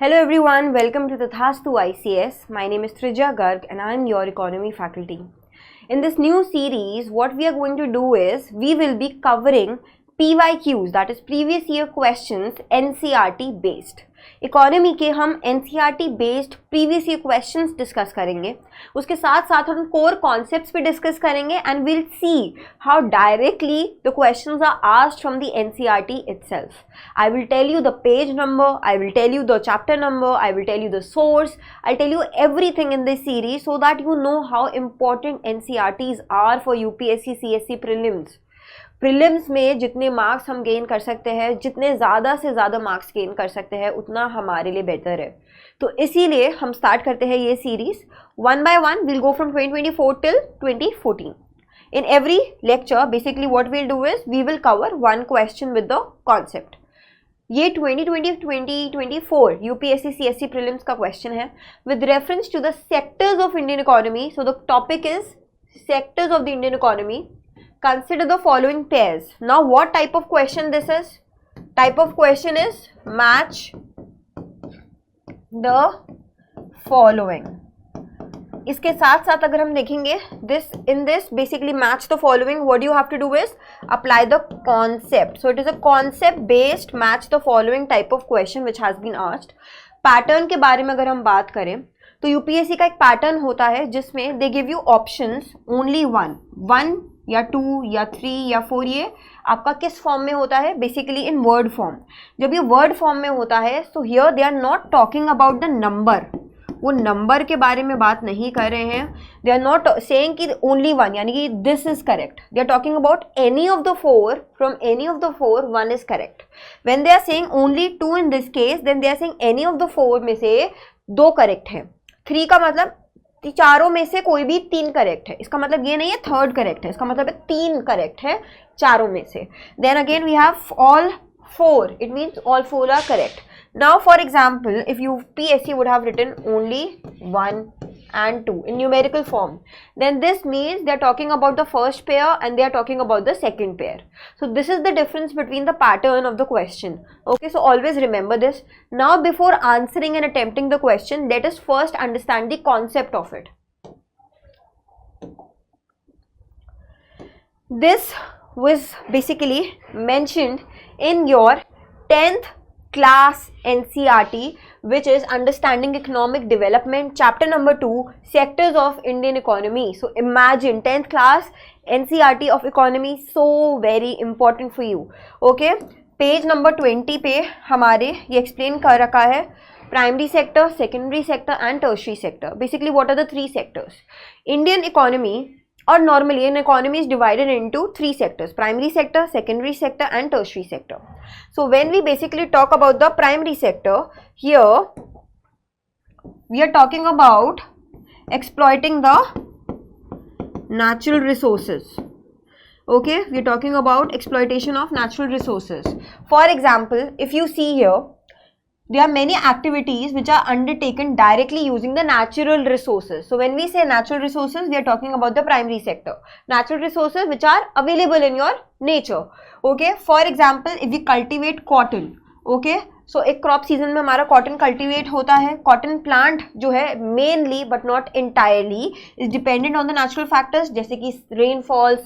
Hello everyone, welcome to the Tathastu ICS. My name is Trija Garg and I am your economy faculty. In this new series, what we are going to do is we will be covering PYQs, that is previous year questions, NCERT based. Economy के हम NCERT based previous year questions discuss करेंगे, उसके साथ साथ हम core concepts भी discuss करेंगे and will see how directly the questions are asked from the NCERT itself. I will tell you the page number, I will tell you the chapter number, I will tell you the source, I'll tell you everything in this series so that you know how important NCERTs are for UPSC CSE prelims. Prelims में जितने marks हम gain कर सकते हैं, जितने ज़्यादा से ज़्यादा मार्क्स गेन कर सकते हैं, उतना हमारे लिए बेहतर है. तो इसीलिए हम स्टार्ट करते हैं ये series. One by one will go from 2024 till 2014. In every lecture, basically what we'll do is we will cover one question with the concept. ये 2020-2024 UPSC CSE prelims का question है with reference to the sectors of Indian economy. So the topic is sectors of the Indian economy. Consider the following pairs. Now what type of question this is? Type of question is match the following. इसके साथ साथ अगर हम देखेंगे this basically match the following, what you have to do is apply the concept. So it is a concept based match the following type of question which has been asked. Pattern के बारे में अगर हम बात करें तो UPSC का एक पैटर्न होता है जिसमें they give you options only one या 2 या 3 या 4. ये आपका किस फॉर्म में होता है? Basically in word form. जब ये वर्ड फॉर्म में होता है so here they are not talking about the number. वो नंबर के बारे में बात नहीं कर रहे हैं. दे आर नॉट सेइंग कि ओनली वन यानी कि this is correct. They are talking about any of the four. From any of the four one is correct. When they are saying only 2 in this case then they are saying any of the four में से 2 correct है. 3 का मतलब चारों में से कोई भी 3 करेक्ट है. इसका मतलब ये नहीं है थर्ड करेक्ट है, इसका मतलब है 3 करेक्ट है चारों में से. Then again we have all 4. It means all 4 are correct. Now for example if UPSC would have written only 1 and 2 in numerical form, then this means they are talking about the first pair and they are talking about the second pair. So this is the difference between the pattern of the question. Okay, so always remember this. Now before answering and attempting the question, let us first understand the concept of it. This was basically mentioned in your 10th class NCERT, which is Understanding Economic Development, chapter number 2, Sectors of Indian Economy. So imagine 10th class NCERT of economy, so very important for you. Okay, page number 20 पे हमारे ये explain कर रखा है primary sector, secondary sector and tertiary sector. Basically what are the 3 sectors? Indian economy, or normally an economy is divided into 3 sectors: primary sector, secondary sector and tertiary sector. So when we basically talk about the primary sector, here we are talking about exploiting the natural resources. Okay, we are talking about exploitation of natural resources. For example, if you see here, there are many activities which are undertaken directly using the natural resources. So when we say natural resources, we are talking about the primary sector. Natural resources which are available in your nature. Okay, for example, if we cultivate cotton, okay, so एक crop season में हमारा cotton cultivate होता है. Cotton plant जो है mainly but not entirely is dependent on the natural factors जैसे कि rainfall,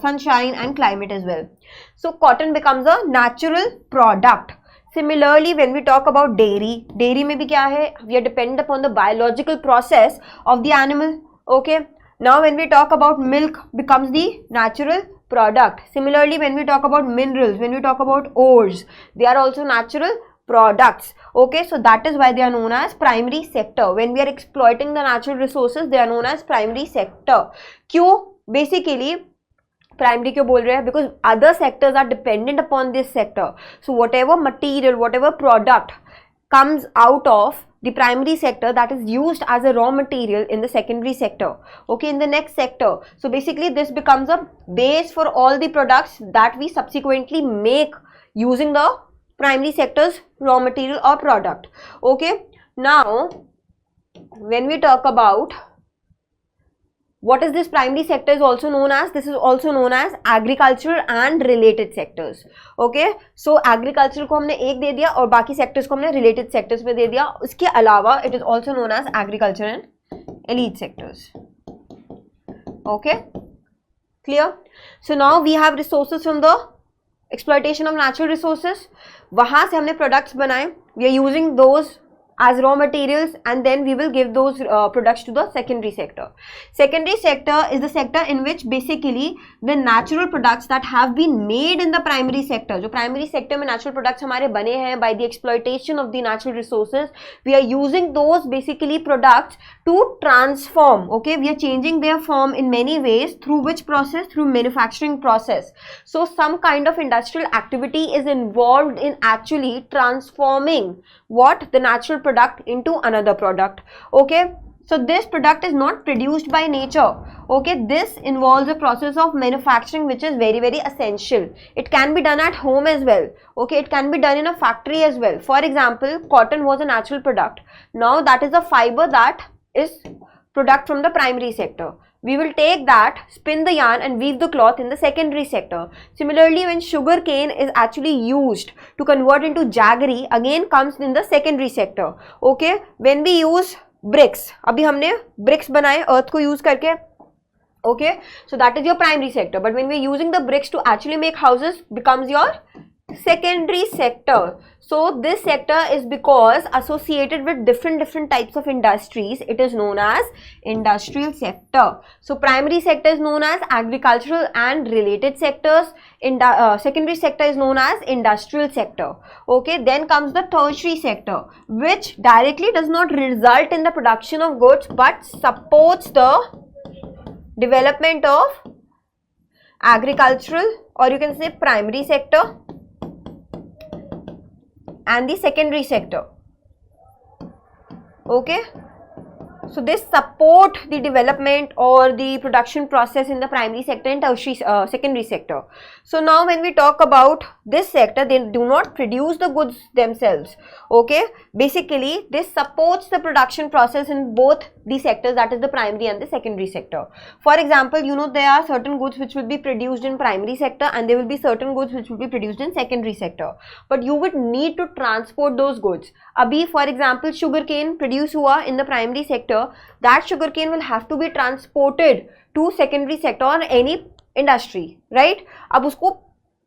sunshine and climate as well. So cotton becomes a natural product. Similarly, when we talk about dairy में भी क्या है? We are dependent upon the biological process of the animal. Okay. Now, when we talk about milk, becomes the natural product. Similarly, when we talk about minerals, when we talk about ores, they are also natural products. Okay, so that is why they are known as primary sector. When we are exploiting the natural resources, they are known as primary sector. क्यों? Basically primary क्यों बोल रहे हैं? Because other sectors are dependent upon this sector. So whatever material, whatever product comes out of the primary sector, that is used as a raw material in the secondary sector, okay, in the next sector. So basically this becomes a base for all the products that we subsequently make using the primary sector's raw material or product. Okay, now when we talk about what is this primary sector is also known as? This is also known as agriculture and related sectors. Okay, so agriculture को हमने एक दे दिया और बाकी sectors को हमने related sectors में दे दिया. उसके अलावा it is also known as agriculture and elite sectors. Okay, clear? So now we have resources from the exploitation of natural resources. वहाँ से हमने products बनाए. We are using those as raw materials, and then we will give those products to the secondary sector. Secondary sector is the sector in which basically the natural products that have been made in the primary sector, जो primary sector में natural products हमारे बने हैं by the exploitation of the natural resources, we are using those basically products to transform. Okay, we are changing their form in many ways. Through which process? Through manufacturing process. So some kind of industrial activity is involved in actually transforming what? The natural product into another product. Okay, so this product is not produced by nature. Okay, this involves a process of manufacturing which is very, very essential. It can be done at home as well. Okay, it can be done in a factory as well. For example, cotton was a natural product. Now that is a fiber that is product from the primary sector. We will take that, spin the yarn and weave the cloth in the secondary sector. Similarly, when sugar cane is actually used to convert into jaggery, again comes in the secondary sector. Okay, when we use bricks, अभी हमने bricks बनाए earth को use करके. Okay, so that is your primary sector. But when we are using the bricks to actually make houses, becomes your secondary sector. So this sector is because associated with different types of industries, it is known as industrial sector. So primary sector is known as agricultural and related sectors. Secondary sector is known as industrial sector. Okay, then comes the tertiary sector, which directly does not result in the production of goods but supports the development of agricultural, or you can say primary sector, and the secondary sector. Okay, so this support the development or the production process in the primary sector and tertiary secondary sector. So now when we talk about this sector, they do not produce the goods themselves. Okay, basically this supports the production process in both the sectors, that is the primary and the secondary sector. For example, you know, there are certain goods which will be produced in primary sector and there will be certain goods which will be produced in secondary sector, but you would need to transport those goods. Abhi, for example, sugarcane produced हुआ in the primary sector, that sugarcane will have to be transported to secondary sector or any industry, right? अब उसको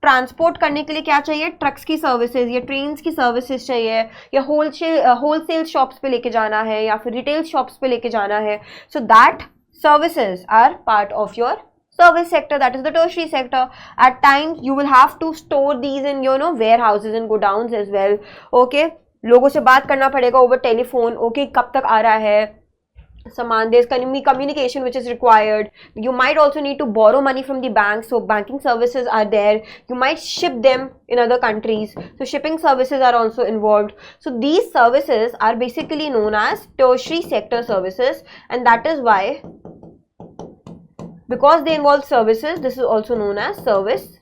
transport करने के लिए क्या चाहिए? Trucks की services या ट्रेन्स की सर्विसेज चाहिए, या होलसेल शॉप्स पे लेके जाना है, या फिर रिटेल शॉप्स पे लेके जाना है. So that services are part of your service sector, that is the tertiary sector. At times you will have to store these in, you know, warehouses and godowns as well. Okay, लोगों से बात करना पड़ेगा over telephone. Okay, कब तक आ रहा है सामान, there's communication which is required. You might also need to borrow money from the bank, so banking services are there. You might ship them in other countries, so shipping services are also involved. So these services are basically known as tertiary sector services, and that is why, because they involve services, this is also known as service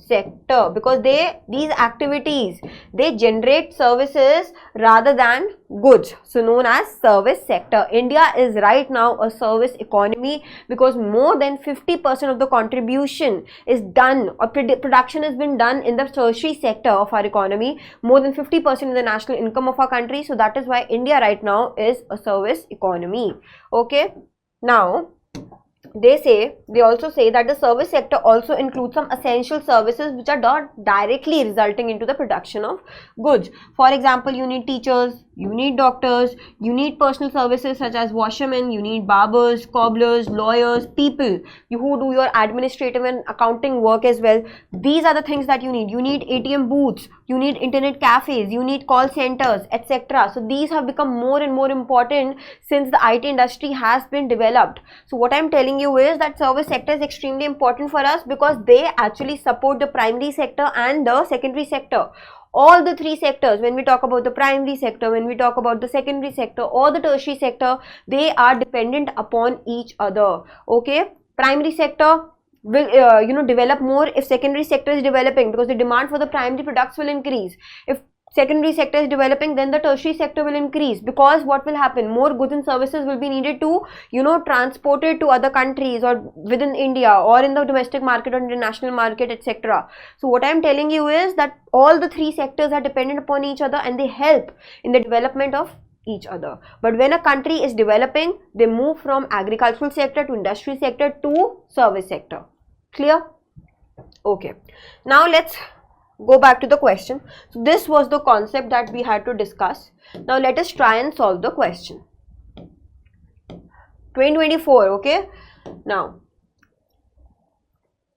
sector, because these activities, they generate services rather than goods, so known as service sector. India is right now a service economy because more than 50% of the contribution is done, or production has been done in the tertiary sector of our economy, more than 50% of the national income of our country. So that is why India right now is a service economy. Okay, now they also say that the service sector also includes some essential services which are not directly resulting into the production of goods. For example, you need teachers, you need doctors, you need personal services such as washermen, you need barbers, cobblers, lawyers, people who do your administrative and accounting work as well. These are the things that you need. You need ATM booths, you need internet cafes, you need call centers, etc. So these have become more and more important since the IT industry has been developed. So what I am telling you is that service sector is extremely important for us because they actually support the primary sector and the secondary sector. All the three sectors, when we talk about the primary sector, when we talk about the secondary sector or the tertiary sector, they are dependent upon each other. Okay, primary sector will develop more if secondary sector is developing, because the demand for the primary products will increase. If secondary sector is developing, then the tertiary sector will increase, because what will happen, more goods and services will be needed to, you know, transport it to other countries or within India or in the domestic market or international market, etc. So what I am telling you is that all the three sectors are dependent upon each other and they help in the development of each other. But when a country is developing, they move from agricultural sector to industry sector to service sector. Clear? Okay, now let's go back to the question. So this was the concept that we had to discuss. Now let us try and solve the question. 2024, okay. Now,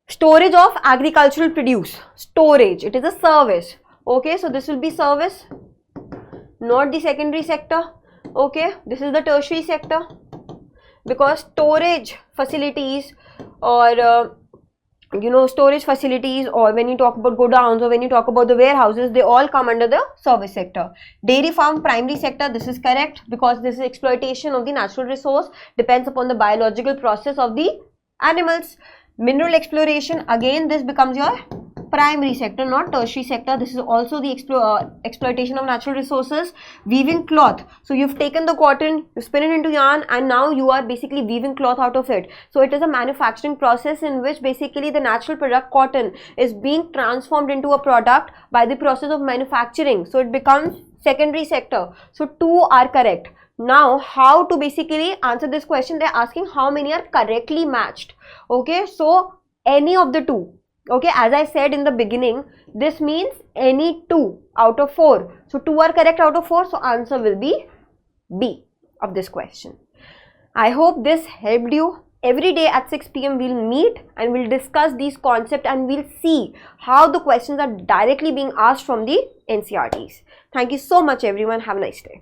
storage of agricultural produce. Storage, it is a service. Okay, so this will be service, not the secondary sector. Okay, this is the tertiary sector, because storage facilities or you know, storage facilities, or when you talk about godowns or when you talk about the warehouses, they all come under the service sector. Dairy farm, primary sector, this is correct, because this is exploitation of the natural resource, depends upon the biological process of the animals. Mineral exploration, again this becomes your primary sector, not tertiary sector. This is also the exploitation of natural resources. Weaving cloth, so you've taken the cotton, you spin it into yarn, and now you are basically weaving cloth out of it. So it is a manufacturing process in which basically the natural product cotton is being transformed into a product by the process of manufacturing, so it becomes secondary sector. So two are correct. Now how to basically answer this question, they're asking how many are correctly matched. Okay, so any of the two. Okay, as I said in the beginning, this means any 2 out of 4. So 2 are correct out of 4, so answer will be B of this question. I hope this helped you. Every day at 6 p.m. we'll meet and we'll discuss these concepts and we'll see how the questions are directly being asked from the NCERTs. Thank you so much everyone. Have a nice day.